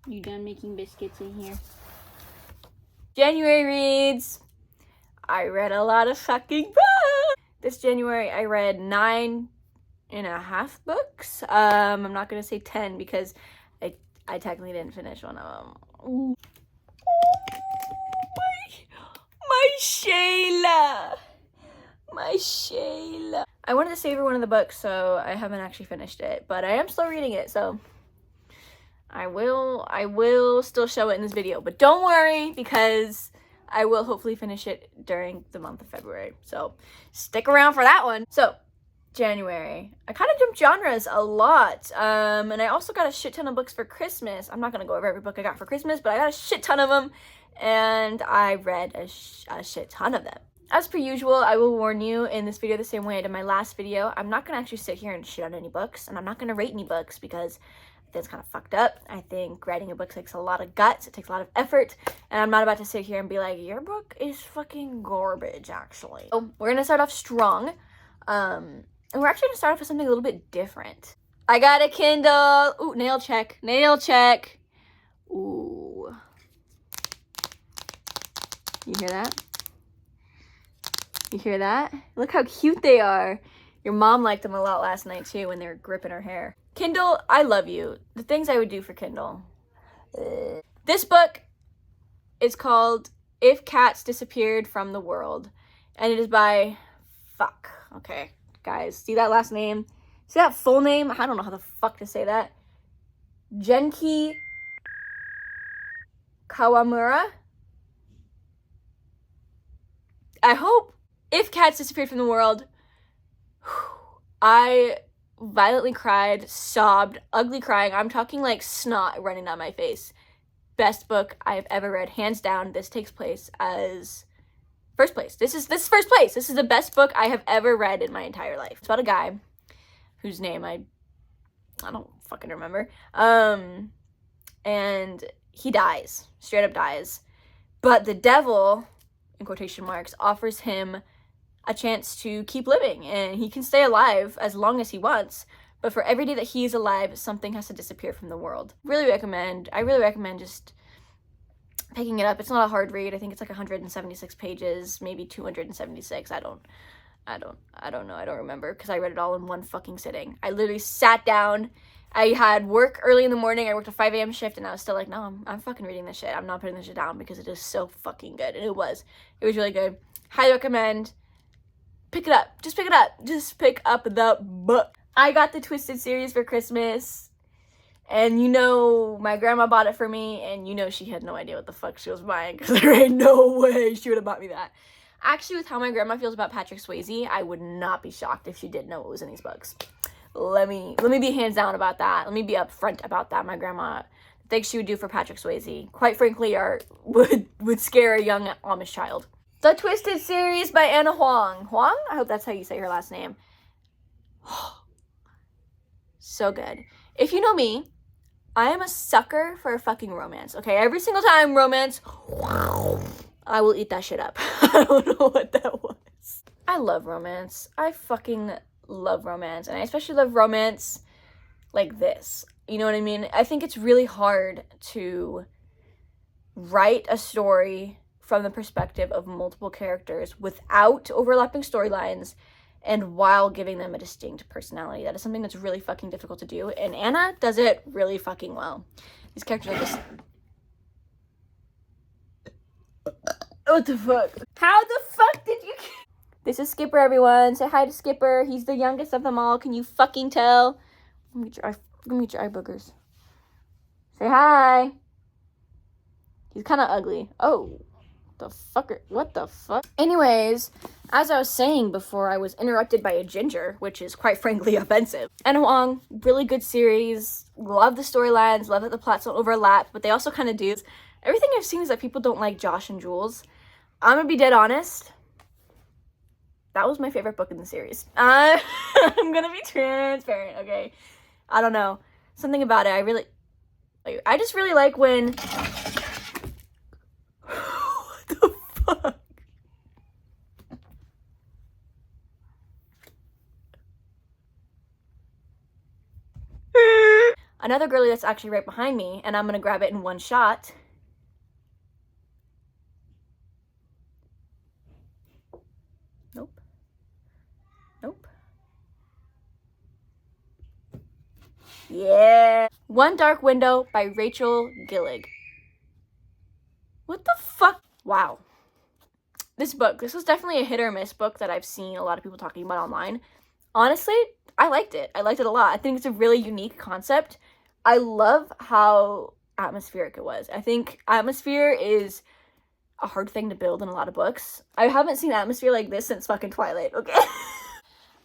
You done making biscuits in here? January reads. I read a lot of fucking books. This January I read 9.5 books. I'm not gonna say 10 because I technically didn't finish one of them. My Shayla. My Shayla. I wanted to savor one of the books, so I haven't actually finished it, but I am still reading it, so I will still show it in this video, but don't worry because I will hopefully finish it during the month of February. So stick around for that one. So January, I kind of jumped genres a lot. And I also got a shit ton of books for Christmas. I'm not going to go over every book I got for Christmas, but I got a shit ton of them and I read a shit ton of them. As per usual, I will warn you in this video the same way I did my last video. I'm not going to actually sit here and shit on any books, and I'm not going to rate any books because that's kind of fucked up. I think writing a book takes a lot of guts, it takes a lot of effort, and I'm not about to sit here and be like, your book is fucking garbage, actually. So we're gonna start off strong, and we're actually gonna start off with something a little bit different. I got a Kindle. Ooh, nail check, nail check. Ooh. You hear that? You hear that? Look how cute they are. Your mom liked them a lot last night too when they were gripping her hair. Kindle, I love you. The things I would do for Kindle. This book is called If Cats Disappeared from the World. And it is by, okay, guys, see that last name? See that full name? I don't know how the fuck to say that. Genki Kawamura. I hope. If Cats Disappeared from the World, I violently cried, sobbed, ugly crying. I'm talking like snot running down my face. Best book I have ever read, hands down. This takes place as first place. This is first place. This is the best book I have ever read in my entire life. It's about a guy whose name I don't fucking remember. And he dies, straight up dies. But the devil, in quotation marks, offers him a chance to keep living, and he can stay alive as long as he wants, but for every day that he's alive, something has to disappear from the world. I really recommend just picking it up. It's not a hard read. I think it's like 176 pages, maybe 276. I don't know. I don't remember because I read it all in one fucking sitting. I literally sat down. I had work early in the morning. I worked a 5 a.m. shift, and I was still like, no, I'm fucking reading this shit. I'm not putting this shit down because it is so fucking good. And it was really good. Highly recommend. Pick it up. Just pick it up. Just pick up the book. I got the Twisted series for Christmas. And you know, my grandma bought it for me. And you know she had no idea what the fuck she was buying. Because there ain't no way she would have bought me that. Actually, with how my grandma feels about Patrick Swayze, I would not be shocked if she didn't know what was in these books. Let me be hands down about that. Let me be upfront about that. My grandma, the things she would do for Patrick Swayze, quite frankly, would scare a young Amish child. The Twisted series by Anna Huang. Huang? I hope that's how you say her last name. So good. If you know me, I am a sucker for a fucking romance. Okay, every single time romance, I will eat that shit up. I don't know what that was. I love romance. I fucking love romance. And I especially love romance like this. You know what I mean? I think it's really hard to write a story from the perspective of multiple characters without overlapping storylines and while giving them a distinct personality. That is something that's really fucking difficult to do, and Anna does it really fucking well. These characters are just... What the fuck? How the fuck did you... This is Skipper, everyone. Say hi to Skipper. He's the youngest of them all. Can you fucking tell? Let me get your eye boogers. Say hi. He's kind of ugly. Oh. The fucker, what the fuck? Anyways, as I was saying before, I was interrupted by a ginger, which is quite frankly offensive. Anna Huang, really good series. Love the storylines, love that the plots don't overlap, but they also kind of do. Everything I've seen is that people don't like Josh and Jules. I'm gonna be dead honest. That was my favorite book in the series. I'm gonna be transparent, okay? I don't know. Something about it, I just really like when... Fuck. another girly that's actually right behind me, and I'm going to grab it in one shot. Nope. Nope. Yeah. One Dark Window by Rachel Gillig. What the fuck? Wow. This was definitely a hit or miss book that I've seen a lot of people talking about online. Honestly, I liked it. I liked it a lot. I think it's a really unique concept. I love how atmospheric it was. I think atmosphere is a hard thing to build in a lot of books. I haven't seen atmosphere like this since fucking Twilight, okay?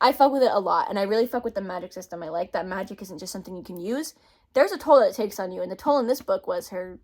I fuck with it a lot, and I really fuck with the magic system. I like that magic isn't just something you can use. There's a toll that it takes on you, and the toll in this book was her...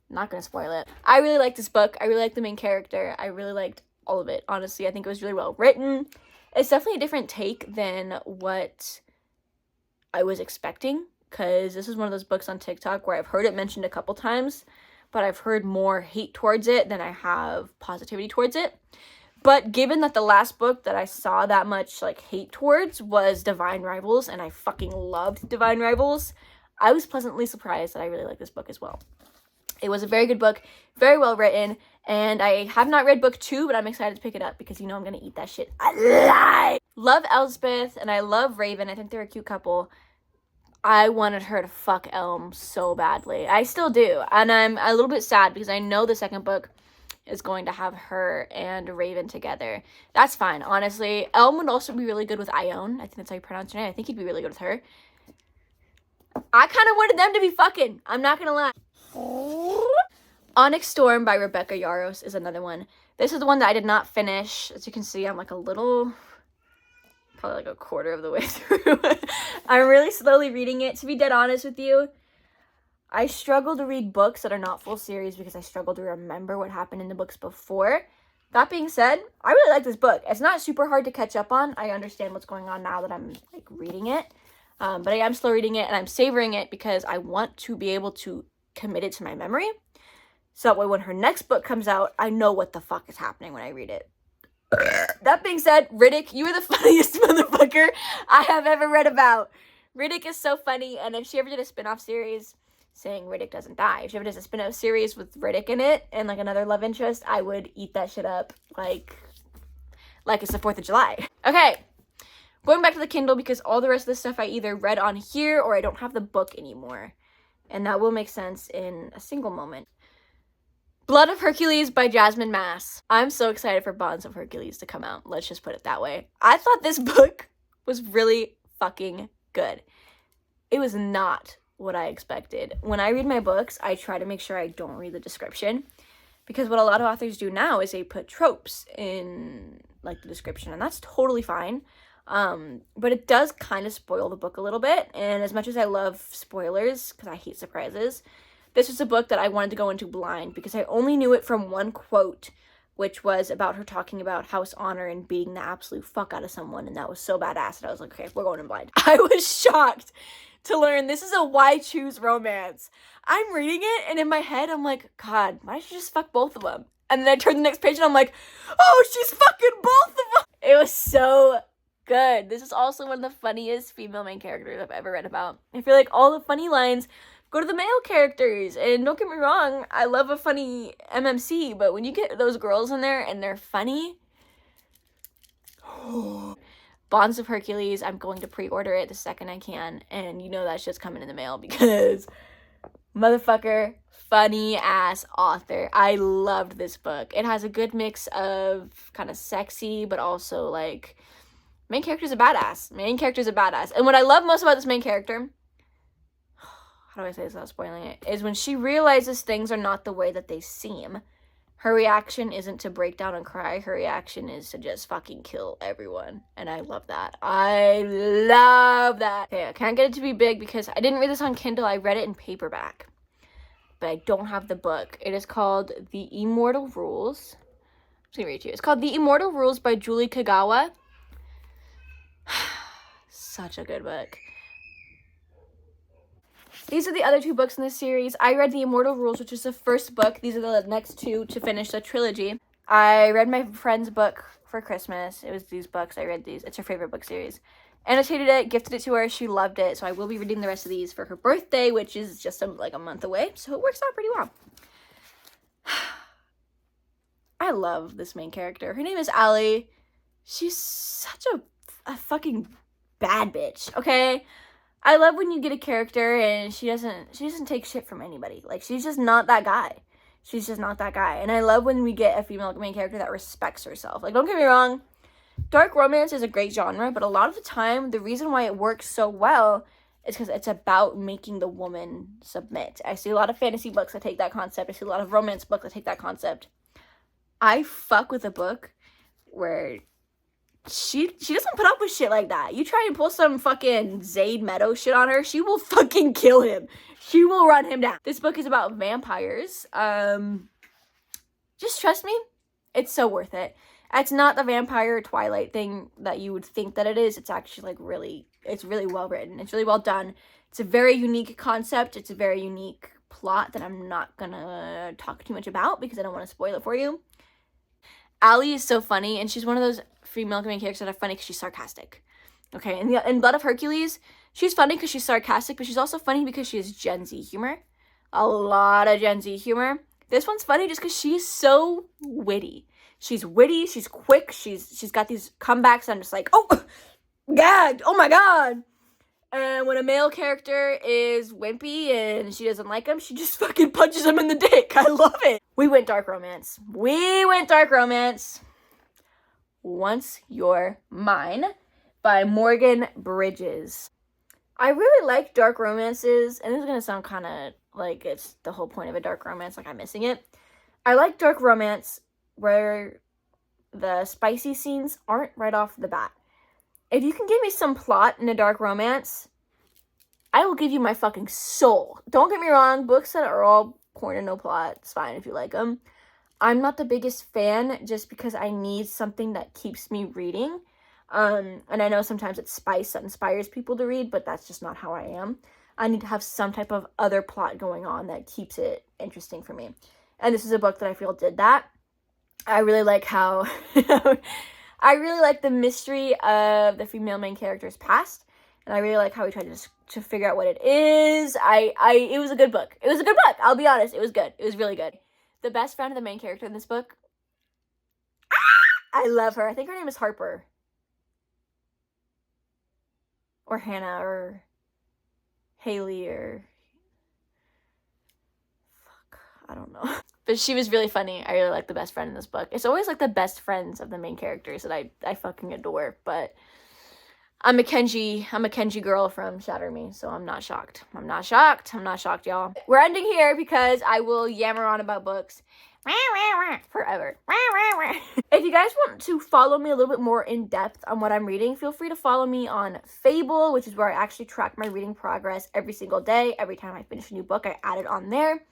Not gonna spoil it. I really liked this book. I really liked the main character. I really liked all of it, honestly. I think it was really well written. It's definitely a different take than what I was expecting, because this is one of those books on TikTok where I've heard it mentioned a couple times, but I've heard more hate towards it than I have positivity towards it. But given that the last book that I saw that much, like, hate towards was Divine Rivals, and I fucking loved Divine Rivals, I was pleasantly surprised that I really liked this book as well. It was a very good book, very well written, and I have not read book 2, but I'm excited to pick it up because you know I'm gonna eat that shit alive. Love Elspeth, and I love Raven. I think they're a cute couple. I wanted her to fuck Elm so badly. I still do, and I'm a little bit sad because I know the second book is going to have her and Raven together. That's fine, honestly. Elm would also be really good with Ione. I think that's how you pronounce her name. I think he'd be really good with her. I kind of wanted them to be fucking. I'm not gonna lie. Onyx Storm by Rebecca Yarros is another one. This is the one that I did not finish. As you can see, I'm like a little... probably like a quarter of the way through. I'm really slowly reading it. To be dead honest with you, I struggle to read books that are not full series because I struggle to remember what happened in the books before. That being said, I really like this book. It's not super hard to catch up on. I understand what's going on now that I'm like reading it. But I am slow reading it, and I'm savoring it because I want to be able to commit it to my memory. So that way when her next book comes out, I know what the fuck is happening when I read it. That being said, Riddick, you are the funniest motherfucker I have ever read about. Riddick is so funny, and if she ever did a spin-off series saying Riddick doesn't die, if she ever does a spin-off series with Riddick in it and like another love interest, I would eat that shit up like it's the 4th of July. Okay, going back to the Kindle because all the rest of the stuff I either read on here or I don't have the book anymore. And that will make sense in a single moment. Blood of Hercules by Jasmine Mass. I'm so excited for Bonds of Hercules to come out. Let's just put it that way. I thought this book was really fucking good. It was not what I expected. When I read my books, I try to make sure I don't read the description. Because what a lot of authors do now is they put tropes in like the description. And that's totally fine. But it does kind of spoil the book a little bit, and as much as I love spoilers, because I hate surprises, this was a book that I wanted to go into blind, because I only knew it from one quote, which was about her talking about house honor and beating the absolute fuck out of someone, and that was so badass that I was like, okay, we're going in blind. I was shocked to learn this is a why choose romance. I'm reading it, and in my head, I'm like, God, why did she just fuck both of them? And then I turn the next page, and I'm like, oh, she's fucking both of them! It was so good. This is also one of the funniest female main characters I've ever read about. I feel like all the funny lines go to the male characters, and don't get me wrong, I love a funny MMC, but when you get those girls in there and they're funny, Bonds of Hercules, I'm going to pre-order it the second I can, and you know that shit's coming in the mail because motherfucker, funny ass author. I loved this book. It has a good mix of kind of sexy, but also like main character's a badass. And what I love most about this main character, how do I say this without spoiling it, is when she realizes things are not the way that they seem. Her reaction isn't to break down and cry. Her reaction is to just fucking kill everyone. And I love that. I love that. Okay, I can't get it to be big because I didn't read this on Kindle. I read it in paperback. But I don't have the book. It is called The Immortal Rules. I'm just gonna read it to you. It's called The Immortal Rules by Julie Kagawa. Such a good book. These are the other 2 books in this series. I read The Immortal Rules, which is the first book. These are the next 2 to finish the trilogy. I read my friend's book for Christmas. It was these books. I read these. It's her favorite book series. annotated it, gifted it to her. She loved it. So I will be reading the rest of these for her birthday, which is just like a month away. So it works out pretty well. I love this main character. Her name is Allie. She's such a fucking bad bitch, okay? I love when you get a character and she doesn't take shit from anybody. Like, she's just not that guy. She's just not that guy. And I love when we get a female main character that respects herself. Like, don't get me wrong, dark romance is a great genre, but a lot of the time, the reason why it works so well is because it's about making the woman submit. I see a lot of fantasy books that take that concept. I see a lot of romance books that take that concept. I fuck with a book where she doesn't put up with shit like that. You try and pull some fucking Zayd Meadow shit on her, she will fucking kill him. She will run him down. This book is about vampires. Just trust me, it's so worth it. It's not the vampire Twilight thing that you would think that it is. It's actually like it's really well written. It's really well done. It's a very unique concept. It's a very unique plot that I'm not gonna talk too much about because I don't want to spoil it for you. Allie is so funny, and she's one of those female main characters that are funny because she's sarcastic. Okay, in Blood of Hercules, she's funny because she's sarcastic, but she's also funny because she has Gen Z humor. A lot of Gen Z humor. This one's funny just because she's so witty. She's witty, she's quick, she's got these comebacks, I'm just like, oh, gagged, oh my god. And when a male character is wimpy and she doesn't like him, she just fucking punches him in the dick. I love it. We went dark romance. Once You're Mine by Morgan Bridges. I really like dark romances, and this is going to sound kind of like it's the whole point of a dark romance, like I'm missing it. I like dark romance where the spicy scenes aren't right off the bat. If you can give me some plot in a dark romance, I will give you my fucking soul. Don't get me wrong, books that are all porn and no plot, it's fine if you like them. I'm not the biggest fan just because I need something that keeps me reading. And I know sometimes it's spice that inspires people to read, but that's just not how I am. I need to have some type of other plot going on that keeps it interesting for me. And this is a book that I feel did that. I really like how... I really like the mystery of the female main character's past. And I really like how we tried to figure out what it is. It was a good book. It was a good book. I'll be honest. It was good. It was really good. The best friend of the main character in this book, I love her. I think her name is Harper. Or Hannah, or Haley, or... Fuck, I don't know. But she was really funny. I really like the best friend in this book. It's always like the best friends of the main characters that I fucking adore. But I'm a Kenji girl from Shatter Me, so I'm not shocked. I'm not shocked, y'all. We're ending here because I will yammer on about books forever. If you guys want to follow me a little bit more in depth on what I'm reading, feel free to follow me on Fable, which is where I actually track my reading progress every single day. Every time I finish a new book, I add it on there.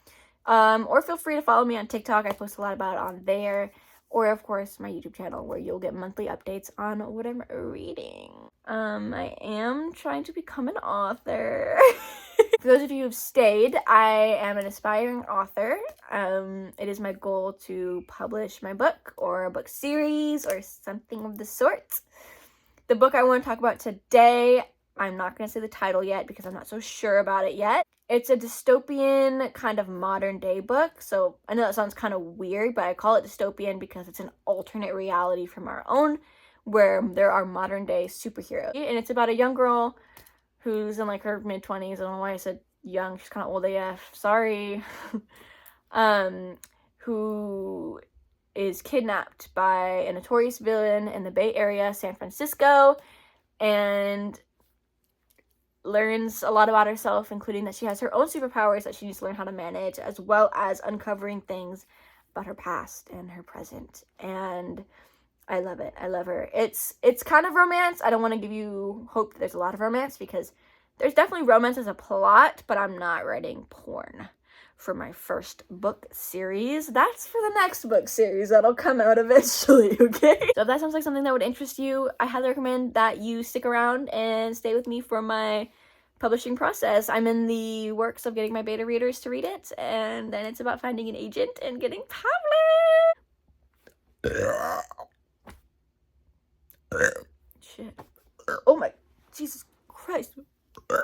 Or feel free to follow me on TikTok. I post a lot about it on there. Or, of course, my YouTube channel, where you'll get monthly updates on what I'm reading. I am trying to become an author. For those of you who've stayed, I am an aspiring author. It is my goal to publish my book, or a book series, or something of the sort. The book I want to talk about today, I'm not going to say the title yet because I'm not so sure about it yet. It's a dystopian kind of modern day book. So I know that sounds kind of weird, but I call it dystopian because it's an alternate reality from our own where there are modern day superheroes. And it's about a young girl who's in like her mid-20s. I don't know why I said young. She's kind of old AF. Sorry. Who is kidnapped by a notorious villain in the Bay Area, San Francisco, and learns a lot about herself, including that she has her own superpowers that she needs to learn how to manage, as well as uncovering things about her past and her present. And I love it. I love her. It's kind of romance. I don't want to give you hope that there's a lot of romance because there's definitely romance as a plot, but I'm not writing porn for my first book series. That's for the next book series that'll come out eventually, okay? So if that sounds like something that would interest you, I highly recommend that you stick around and stay with me for my publishing process. I'm in the works of getting my beta readers to read it, and then it's about finding an agent and getting published. Shit. Oh my Jesus Christ. Oh.